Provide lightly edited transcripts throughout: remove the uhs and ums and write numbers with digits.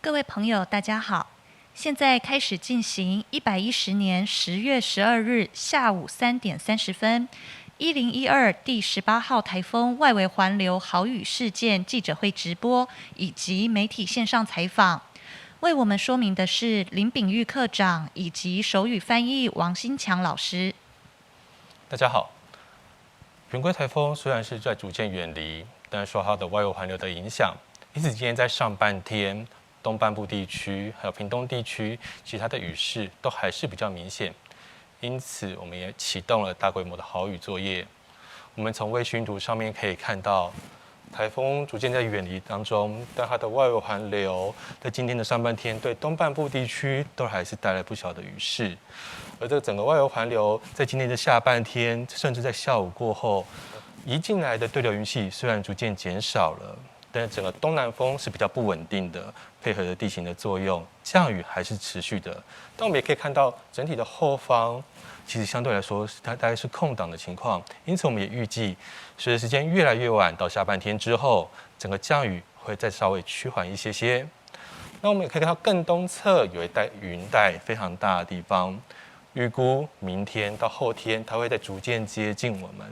各位朋友，大家好！现在开始进行110年10月12日下午3点30分，1012第18号台风外围环流豪雨事件记者会直播以及媒体线上采访。为我们说明的是林秉玉科长以及手语翻译王新强老师。大家好，圆规台风虽然是在逐渐远离，但是受它的外围环流的影响，因此今天在上半天，东半部地区还有屏东地区，其实它的雨势都还是比较明显，因此我们也启动了大规模的豪雨作业。我们从卫星图上面可以看到，台风逐渐在远离当中，但它的外围环流在今天的上半天对东半部地区都还是带来不小的雨势。而这整个外围环流在今天的下半天，甚至在下午过后，移进来的对流云系虽然逐渐减少了，但是整个东南风是比较不稳定的，配合着地形的作用，降雨还是持续的。但我们也可以看到整体的后方，其实相对来说它大概是空档的情况，因此我们也预计，随着时间越来越晚，到下半天之后，整个降雨会再稍微趋缓一些些。那我们也可以看到更东侧有一带云带非常大的地方。预估明天到后天，它会再逐渐接近我们，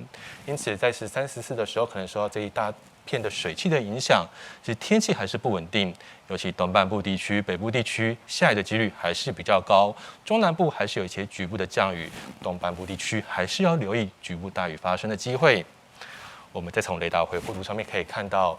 因此在13、14的时候，可能受到这一大片的水汽的影响，其实天气还是不稳定，尤其东半部地区、北部地区下雨的几率还是比较高，中南部还是有一些局部的降雨，东半部地区还是要留意局部大雨发生的机会。我们再从雷达回复图上面可以看到，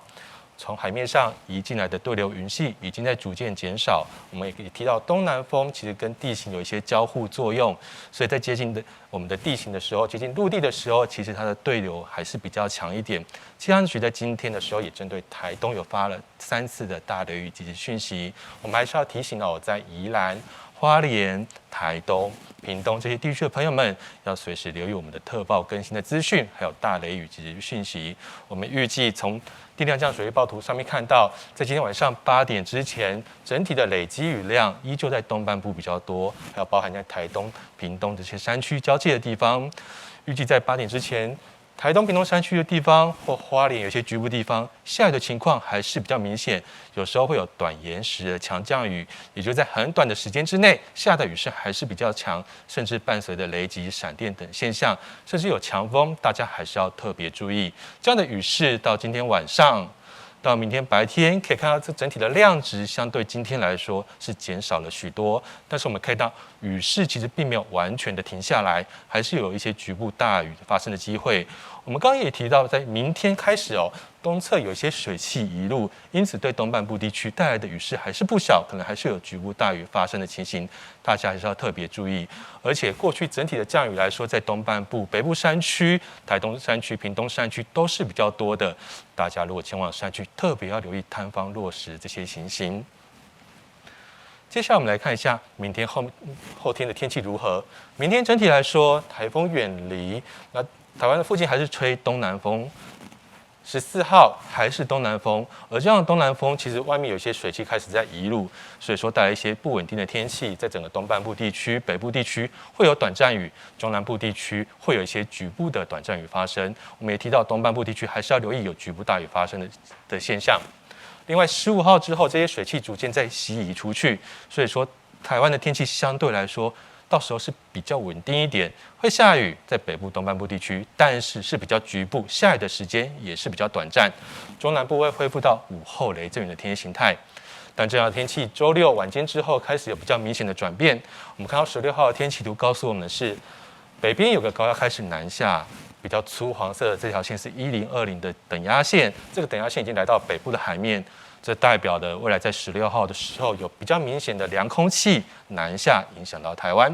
从海面上移进来的对流云系已经在逐渐减少，我们也可以提到东南风其实跟地形有一些交互作用，所以在接近我们的地形的时候，接近陆地的时候，其实它的对流还是比较强一点。气象局在今天的时候也针对台东有发了3次的大雷雨及时讯息，我们还是要提醒在宜兰、花莲、台东、屏东这些地区的朋友们，要随时留意我们的特报更新的资讯，还有大雷雨及时讯息。我们预计从定量降水预报图上面看到，在今天晚上8点之前，整体的累积雨量依旧在东半部比较多，还有包含在台东、屏东这些山区交界的地方。预计在8点之前，台东、屏东山区的地方或花莲有些局部地方下雨的情况还是比较明显，有时候会有短延时的强降雨，也就在很短的时间之内下的雨势还是比较强，甚至伴随着雷击、闪电等现象，甚至有强风，大家还是要特别注意。这样的雨势到今天晚上到明天白天，可以看到这整体的量值相对今天来说是减少了许多，但是我们看到雨势其实并没有完全的停下来，还是有一些局部大雨发生的机会。我们刚刚也提到，在明天开始东侧有一些水汽移入，因此对东半部地区带来的雨势还是不小，可能还是有局部大雨发生的情形，大家还是要特别注意。而且过去整体的降雨来说，在东半部、北部山区、台东山区、屏东山区都是比较多的，大家如果前往山区，特别要留意塌方落石这些情形。接下来我们来看一下明天后天的天气如何。明天整体来说，台风远离，那台湾的附近还是吹东南风，14号还是东南风，而这样的东南风其实外面有些水汽开始在移入，所以说带来一些不稳定的天气，在整个东半部地区、北部地区会有短暂雨，中南部地区会有一些局部的短暂雨发生。我们也提到东半部地区还是要留意有局部大雨发生的现象。另外15号之后，这些水汽逐渐在西移出去，所以说台湾的天气相对来说到时候是比较稳定一点，会下雨在北部东半部地区，但是是比较局部，下雨的时间也是比较短暂。中南部会恢复到午后雷阵雨的天气形态，但这样的天气周六晚间之后开始有比较明显的转变。我们看到16号的天气图告诉我们的是，北边有个高压开始南下，比较粗黄色的这条线是1020的等压线，这个等压线已经来到北部的海面。这代表的未来在16号的时候有比较明显的凉空气南下，影响到台湾。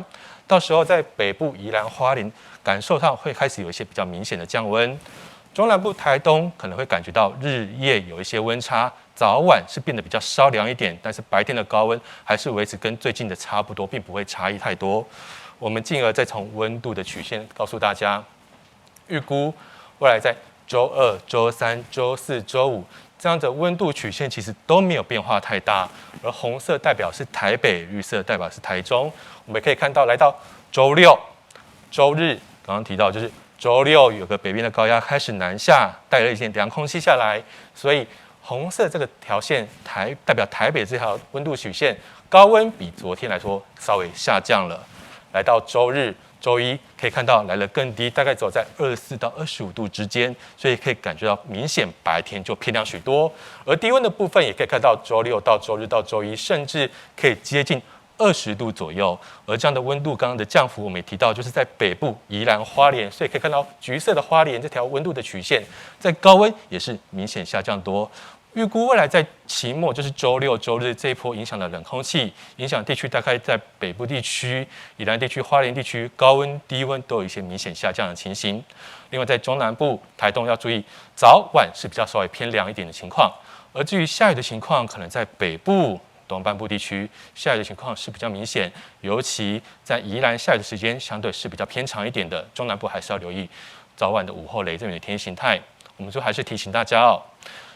到时候在北部宜兰花莲感受上会开始有一些比较明显的降温。中南部台东可能会感觉到日夜有一些温差，早晚是变得比较稍凉一点，但是白天的高温还是维持跟最近的差不多，并不会差异太多。我们进而再从温度的曲线告诉大家，预估未来在周2、周3、周4、周5。这样的温度曲线其实都没有变化太大，而红色代表是台北，绿色代表是台中。我们可以看到，来到周六、周日，刚刚提到就是周六有个北边的高压开始南下，带了一些凉空气下来，所以红色这个条线代表台北这条温度曲线，高温比昨天来说稍微下降了。来到周日、周一可以看到来了更低，大概只有在24到25度之间，所以可以感觉到明显白天就偏亮许多。而低温的部分也可以看到周六到周日到周一，甚至可以接近20度左右。而这样的温度，刚刚的降幅我们也提到，就是在北部宜兰花莲，所以可以看到橘色的花莲这条温度的曲线，在高温也是明显下降多。预估未来在期末，就是周六、周日这一波影响的冷空气，影响地区大概在北部地区、宜兰地区、花莲地区，高温、低温都有一些明显下降的情形。另外，在中南部、台东要注意，早晚是比较稍微偏凉一点的情况。而至于下雨的情况，可能在北部、东半部地区下雨的情况是比较明显，尤其在宜兰下雨的时间相对是比较偏长一点的。中南部还是要留意早晚的午后雷阵雨的天气形态。我们最后还是提醒大家哦。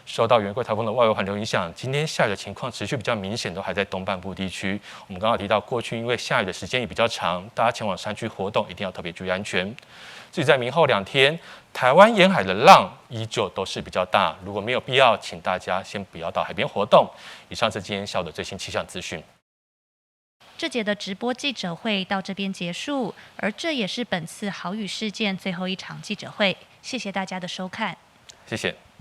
受到圆规台风的外围环流影响，今天下雨的情况持续比较明显，都还在东半部地区。我们刚刚提到，过去因为下雨的时间也比较长，大家前往山区活动一定要特别注意安全。至于在明后2天，台湾沿海的浪依旧都是比较大，如果没有必要，请大家先不要到海边活动。以上是今天下午的最新气象资讯。这节的直播记者会到这边结束，而这也是本次豪雨事件最后一场记者会。谢谢大家的收看，谢谢。